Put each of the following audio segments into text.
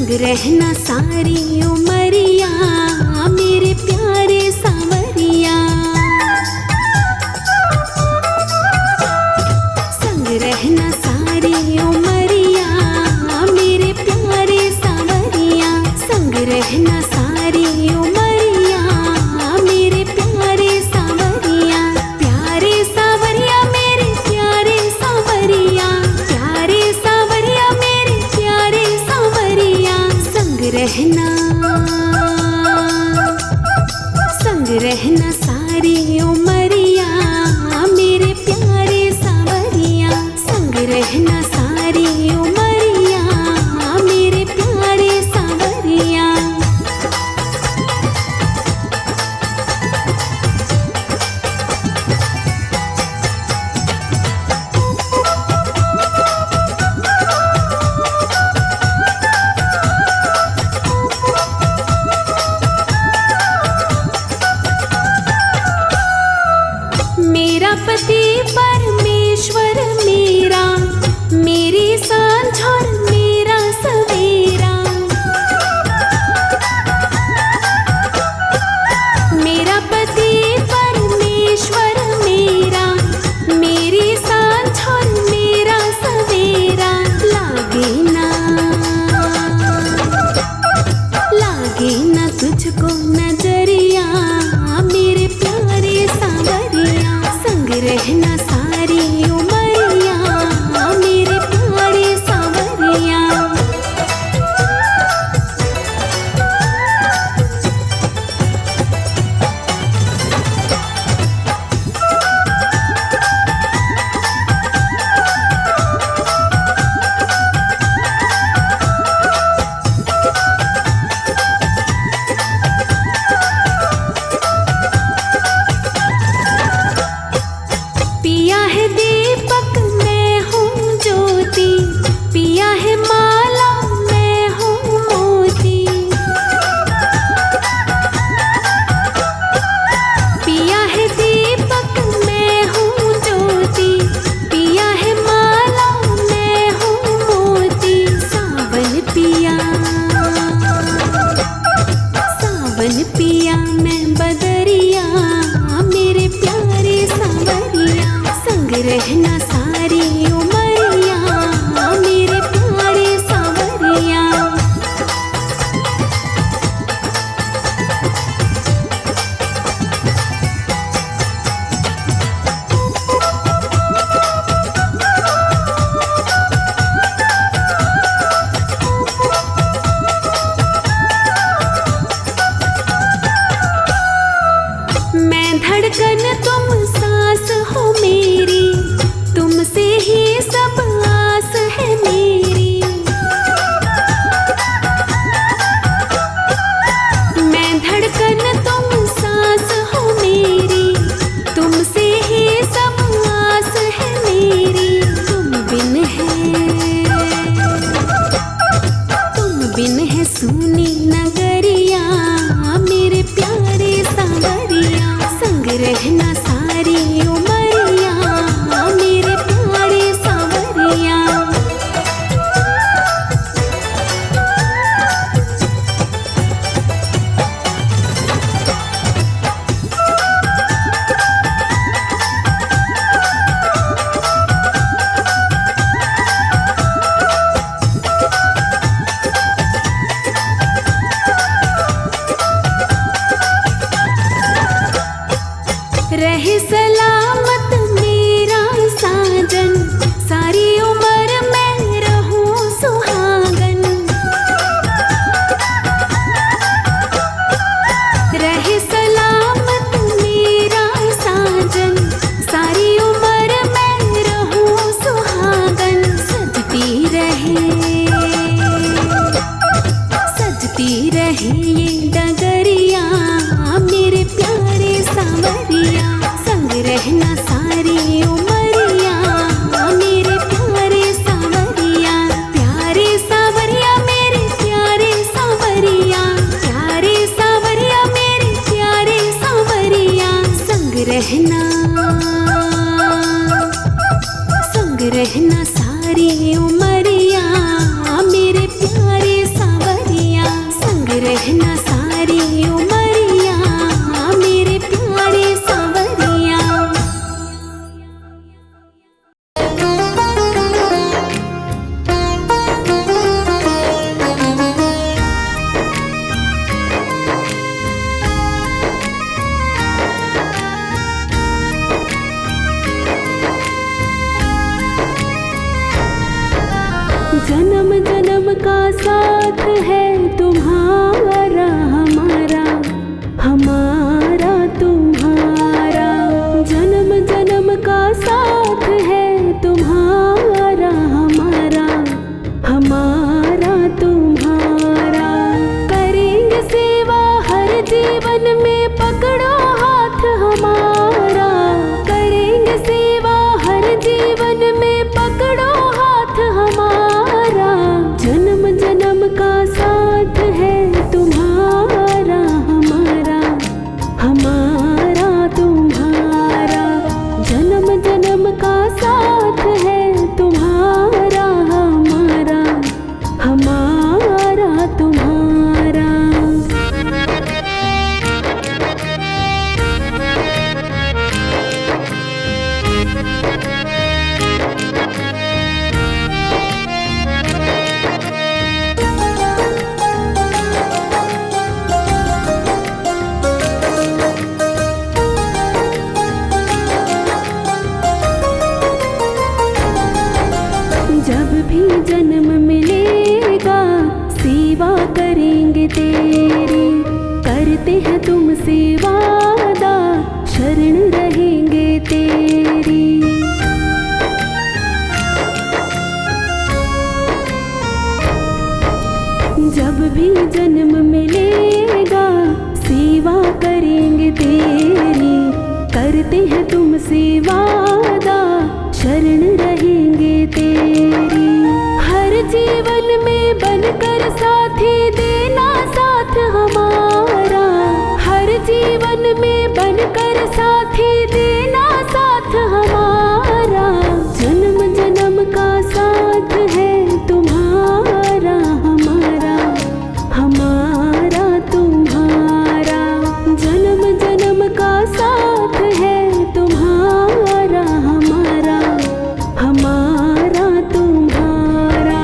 संग रहना सारी उमरिया मेरे प्यारे सांवरिया। संग रहना सारी उमरिया मेरे प्यारे सांवरिया। संग रहना सारी उमरिया मेरे प्यारे सांवरिया। प्यारे सांवरिया मेरे प्यारे सांवरिया। प्यारे सांवरिया मेरे प्यारे सांवरिया। संग रहना सारी उमरिया मेरे प्यारे सांवरिया। संग रहना सारी उमरिया मेरे प्यारे सांवरिया। मेरा पति परमेश्वर मेरा, मेरी सांझ और मेरा सवेरा। मेरा पति परमेश्वर मेरा, मेरी सांझ और मेरा सवेरा। लागे ना तुझको नजरिया मेरे प्यारे सांवरिया। संग रहना सारी उमरिया मेरे प्यारे सांवरिया। पिया है दीपक मैं हूँ ज्योति, पिया है माला मैं हूँ मोती। पिया है दीपक मैं हूँ ज्योति, पिया है माला मैं हूँ मोती। सावन पिया मैं बदरिया मेरे प्यारे सांवरिया। संग रहना सारी उमरिया मेरे प्यारे सांवरिया। मैं धड़कन तुम सांस हो मेरी, तुमसे ही सब आस है मेरी। मैं धड़कन तुम सांस हो मेरी, तुमसे ही सब आस है मेरी। तुम बिन है सूनी नगरिया मेरे प्यारे सांवरिया। संग रहना सारी उमरिया मेरे प्यारे सांवरिया। साथ है तुम्हारा हमारा, हमारा तुम्हारा। जन्म जन्म का साथ है तुम्हारा हमारा, हमारा तुम्हारा। करेंगे सेवा हर जीवन में, पकड़ो हाथ हमारा। करेंगे सेवा हर जीवन में, पकड़ो हाथ हमारा। जन्म जन्म का साथ है तुम्हारा हमारा, हमारा तुम्हारा। जन्म जन्म का साथ है तुम्हारा हमारा, हमारा तुम्हारा। जब भी जन्म मिलेगा सेवा करेंगे तेरी, करते हैं तुमसे वादा शरण रहेंगे तेरी। जब भी जन्म मिलेगा सेवा करेंगे तेरी, करते हैं तुमसे वादा शरण रहेंगे तेरी। हर जीवन में बनकर साथी देना साथ हमारा, हर जीवन में बनकर साथी देना साथ हमारा। जन्म जन्म का साथ है तुम्हारा हमारा, हमारा तुम्हारा। जन्म जन्म का साथ है तुम्हारा हमारा, हमारा तुम्हारा।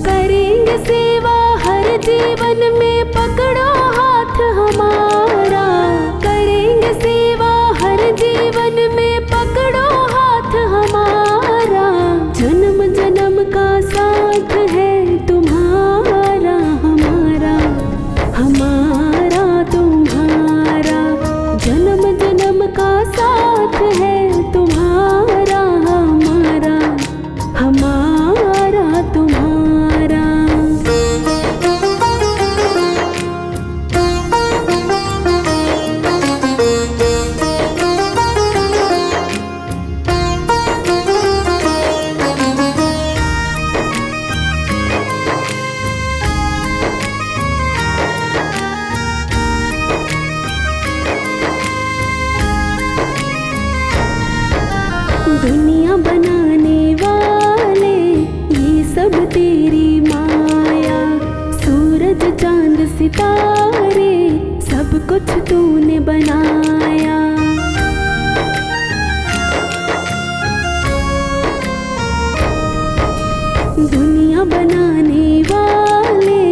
करेंगे सेवा हर जीवन में, पकड़ो हाथ हमारा। करेंगे सेवा हर जीवन में, पकड़ो हाथ हमारा। जन्म जन्म का साथ है तुम्हारा हमारा, हमारा तुम्हारा। जन्म जन्म का साथ है तुम्हारा हमारा, हमारा तुम्हारा। दुनिया बनाने वाले ये सब तेरी माया, सूरज चांद सितारे सब कुछ तूने बनाया। दुनिया बनाने वाले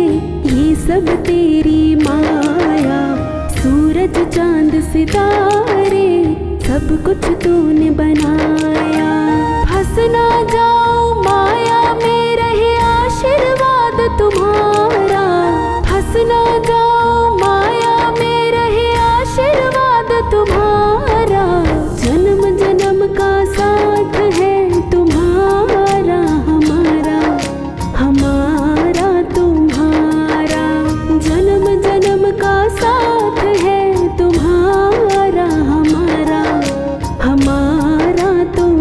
ये सब तेरी माया, सूरज चांद सितारे सब कुछ तूने बनाया। फंस ना जाऊं माया में, रहे आशीर्वाद तुम्हारा। फंस ना जाऊं माया में, रहे आशीर्वाद तुम्हारा। जन्म जन्म का साथ है तुम्हारा हमारा, हमारा तुम्हारा। जन्म जन्म का साथ है तुम्हारा हमारा, हमारा तुम्हारा।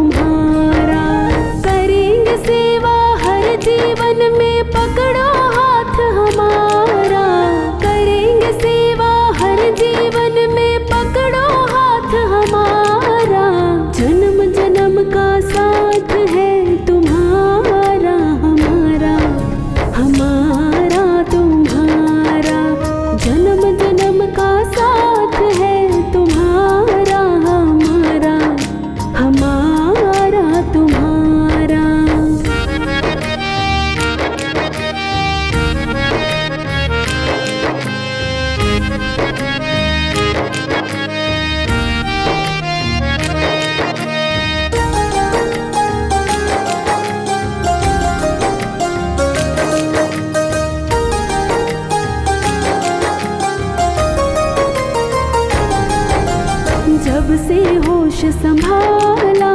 से होश संभाला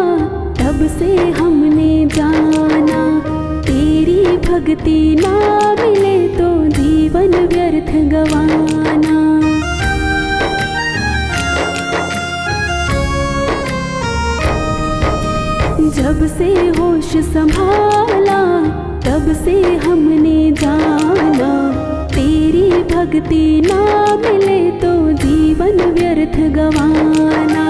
तब से हमने जाना, तेरी भक्ति ना मिले तो जीवन व्यर्थ गवाना। जब से होश संभाला तब से हमने जाना, तेरी भक्ति ना मिले तो जीवन व्यर्थ गवाना।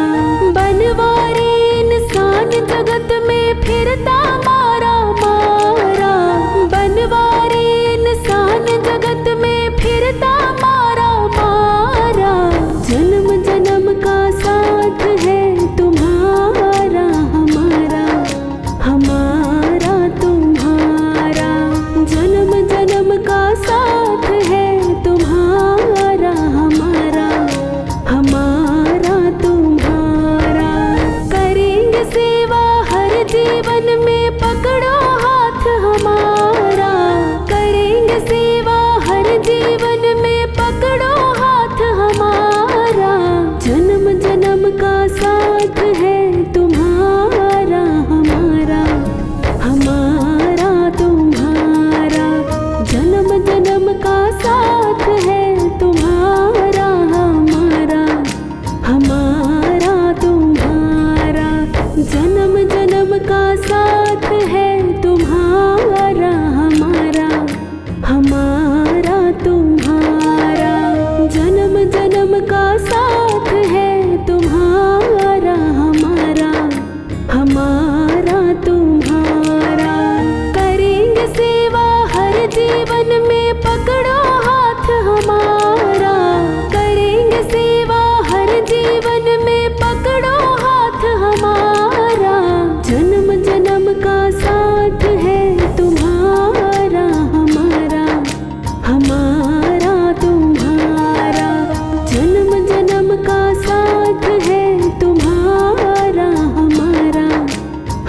बनवारी इंसान जगत में फिरता मारा मारा, बनवारी इंसान जगत में फिरता मारा मारा। जन्म जन्म का साथ है तुम्हारा हमारा, हमारा तुम्हारा। जन्म जन्म का साथ है तुम्हारा हमारा, हमारा तुम्हारा। करेंगे सेवा हर जीवन में पकड़ो हाथ हमारा, करेंगे सेवा हर जीवन में पकड़ो हाथ हमारा। जन्म जन्म का साथ है तुम्हारा हमारा, हमारा तुम्हारा। जन्म जन्म का साथ है तुम्हारा हमारा, हमारा तुम्हारा। जन्म जन्म का साथ है तुम्हारा हमारा, हमारा तुम्हारा। जन्म जन्म का साथ है तुम्हारा हमारा, हमारा तुम्हारा। करेंगे सेवा हर जीवन में पकड़ो हाथ हमारा, करेंगे सेवा हर जीवन में पकड़ो हाथ हमारा। जन्म जन्म का साथ है तुम्हारा हमारा, हमारा तुम्हारा। जन्म जन्म का साथ है तुम्हारा हमारा,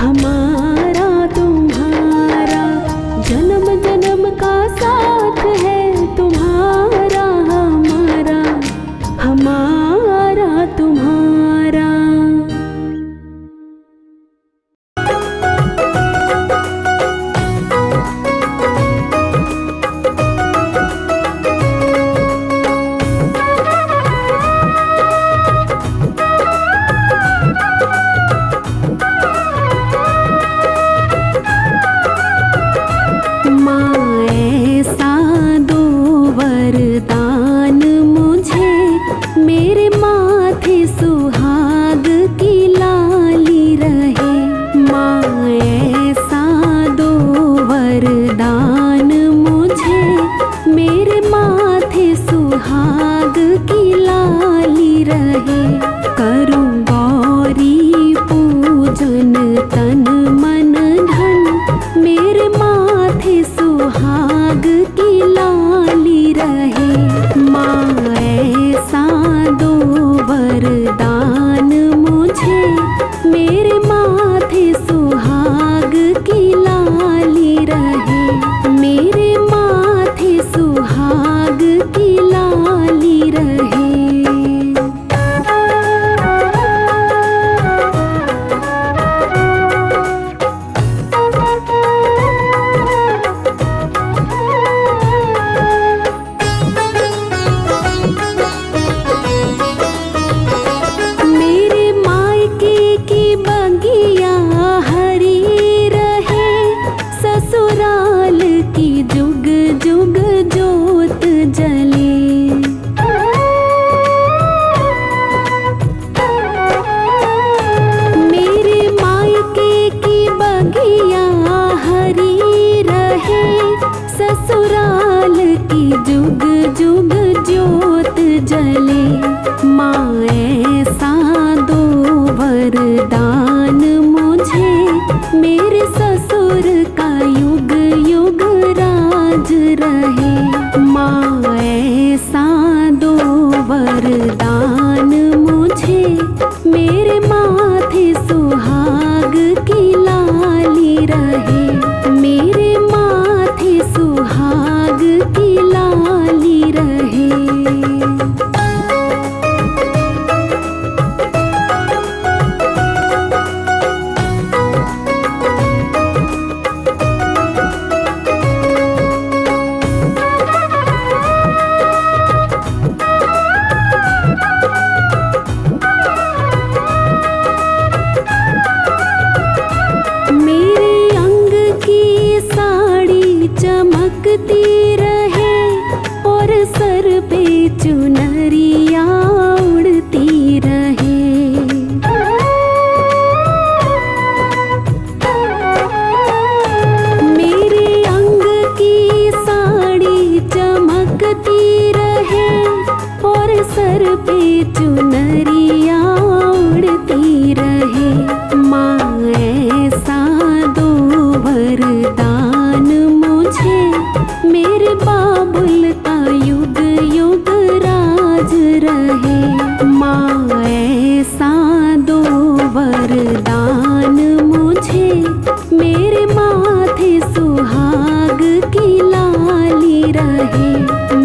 हमारा तुम्हारा। जन्म जन्म का साथ है तुम्हारा हमारा, हमारा तुम्हारा। माँ ऐसा दो वरदान मुझे, मेरे माथे सुहाग की लाली रहे। माँ ऐसा दो वरदान मुझे, मेरे माथे सुहाग की लाली रहे। करूँ गौरी पूजन तन मन धन, मेरे माथे सुहाग की लाली रहे। माँ ऐसा दो वरदान मुझे, मेरे माथे सुहाग की लाली रहे। मेरे माथे सुहाग की लाली रहे। मेरे मायके की बगिया हरी रहे, ससुराल की जुग जुग जोत जले। मेरे मायके की बगिया हरी रहे, ससुराल की जुग जुग जोत जले। माँ ऐसा दो वरदान मुझे, मेरे ससुर का युग युग राज रहे। माँ ऐसा दो वरदान मुझे, मेरे माथे सुहाग की लाली रहे। मेरे माथे सुहाग की लाली रहे। चुनरिया उड़ती रहे। मेरे अंग की साड़ी चमकती रहे और सर पे चुनरिया उड़ती रहे। माँ ऐसा दो वरदान मुझे, मेरे बाबुल का युग युग राज रहे। माँ ऐसा दो वरदान मुझे, मेरे माथे सुहाग की लाली रहे।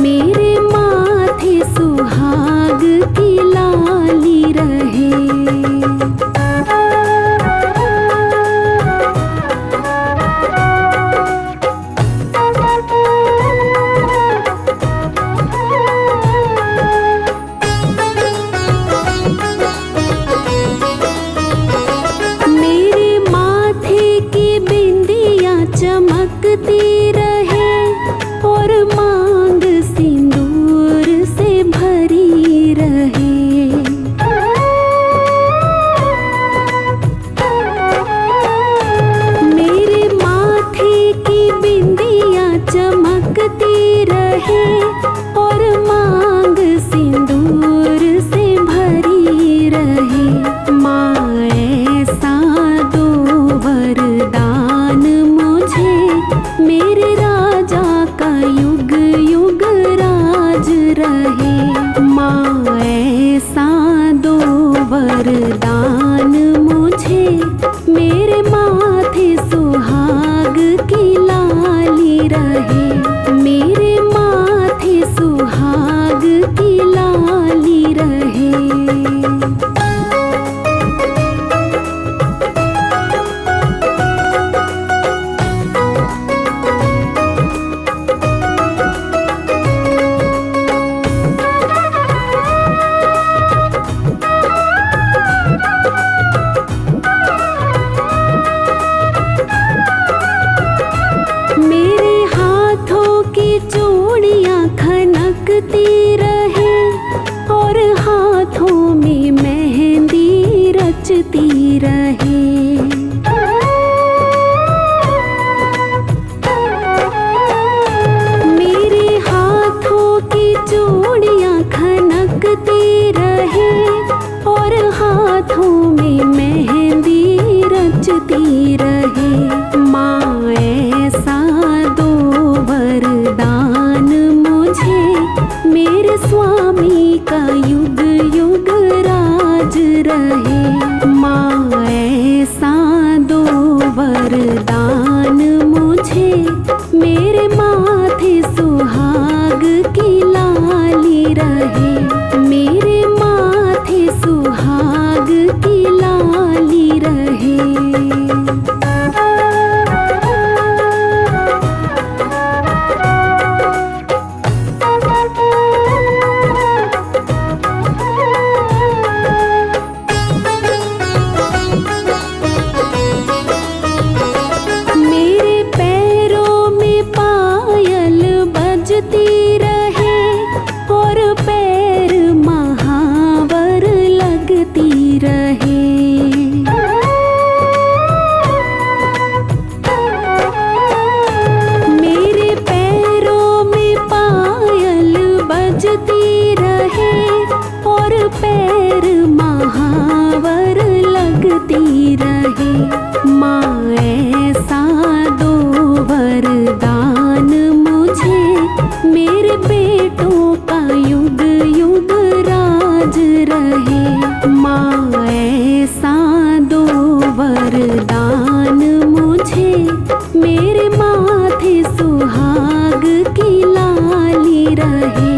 मेरे माथे सुहाग की लाली रहे। मेरे माथे की बिंदिया चमकती रहे और मांग सिंदूर से भरी रहे। मेरे माथे की बिंदिया चमकती रहे और मांग सिंदूर से भरी रहे। माँ ऐसा दो वरदान मुझे, मेरे राजा का युग युग राज रहे। माँ ऐसा दो वरदान मुझे, मेरे माथे सुहाग की लाली रहे। मेरे माथे सुहाग की लाली रहे। मेरे हाथों की चूड़ियाँ खनकती रहे और हाथों में मेहंदी रचती रहे। मेरे हाथों की चूड़ियाँ खनकती रहे और हाथों में मेहंदी रचती रहे। माँ ऐसा दो वरदान मुझे, मेरे स्वामी का युग युग राज रहे। माँ ऐसा दो वरदान मुझे, मेरे माथे सुहाग की लाली रहे। मेरे माथे सुहाग की लाली रहे। मेरे पैरों में पायल बजती रहे और पैर महावर लगती रहे। मेरे पैरों में पायल बजती रहे और पैर महावर लगती रहे। माँ ऐसा दो वरदान मुझे, मेरे बेटों का युग युग राज रहे। माँ ऐसा दो वरदान मुझे, मेरे माथे सुहाग की लाली रहे।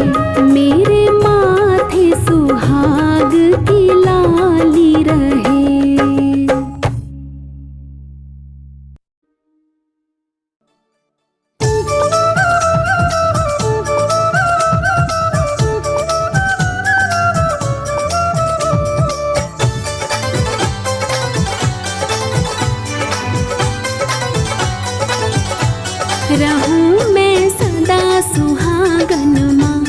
मेरे माथे सुहाग की लाली रहे। रहूं मैं सदा सुहागन माँ,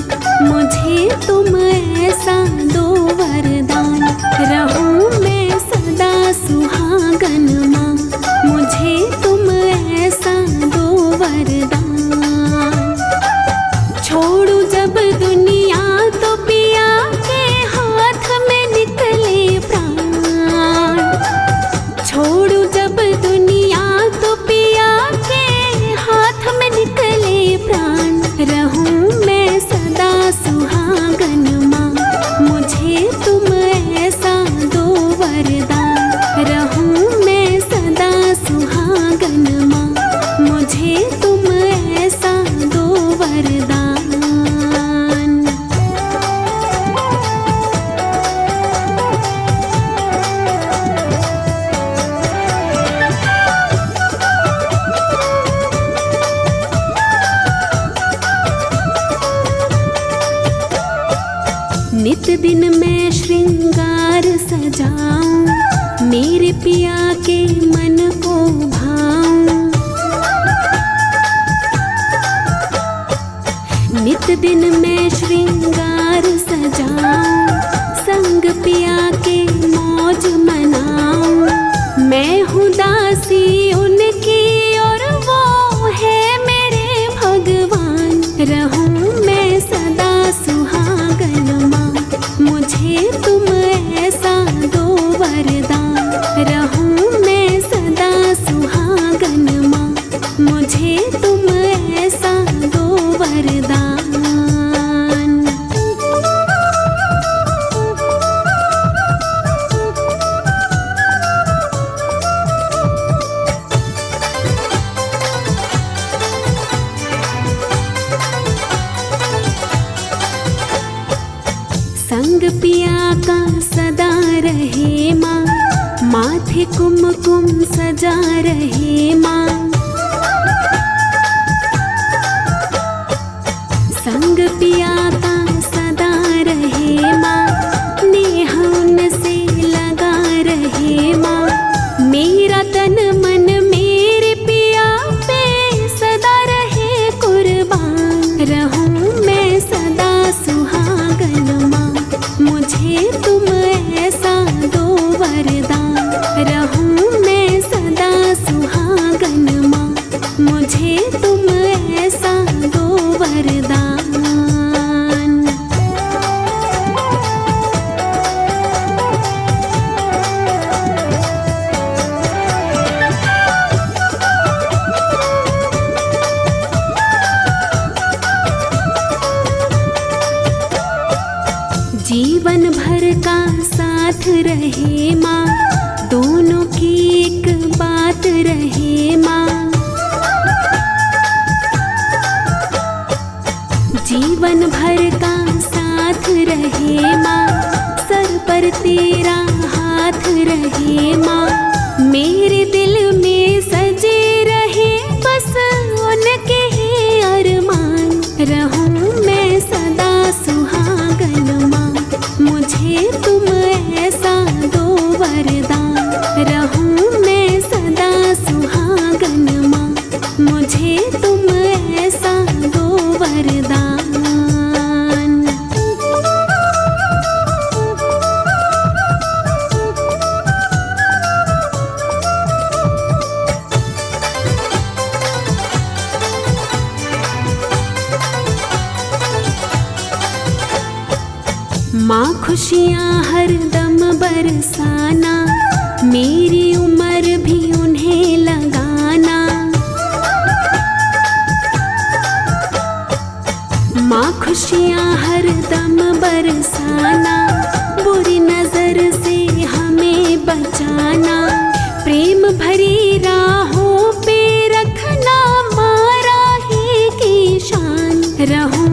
नित दिन मैं श्रृंगार सजाऊं, मेरे पिया के मन को भाऊं। नित दिन मैं श्रृंगार सजाऊं, संग पिया के मौज मनाऊं। मैं हूँ दासी उनकी और वो है मेरे भगवान। रहूं मैं सदा सुहागन माँ, मुझे तुम ऐसा दो वरदान। रहूं मैं सदा सुहागन माँ, मुझे तुम ऐसा दो वरदान। संग पिया का सदा रहे माँ, माथे कुमकुम सजा रहे माँ। संग पिया का सदा रहे माँ, नेह उनसे लगा रहे माँ। मेरा तन मन मेरे पिया पे सदा रहे कुर्बान। रहूं मैं सदा सुहागन माँ, मुझे तुम ऐसा दो वरदान। रहूं मैं सदा सुहागन माँ, मुझे तुम ऐसा दो वरदान। जीवन भर का साथ रहे माँ, दोनों की एक बात रहे माँ। जीवन भर का साथ रहे माँ, सर पर तेरा हाथ रहे माँ। मेरे दिल में सजे रहे बस उनके ही अरमान। रहूं मैं सदा सुहागन माँ, मुझे तुम ऐसा दो वरदान। रहूं मैं सदा सुहागन माँ, मुझे तुम ऐसा दो वरदान। माँ खुशियाँ हरदम बरसाना, मेरी उम्र भी उन्हें लगाना। माँ खुशियाँ हरदम बरसाना, बुरी नजर से हमें बचाना। प्रेम भरी राहों पे रखना माँ राही की शान। रहूं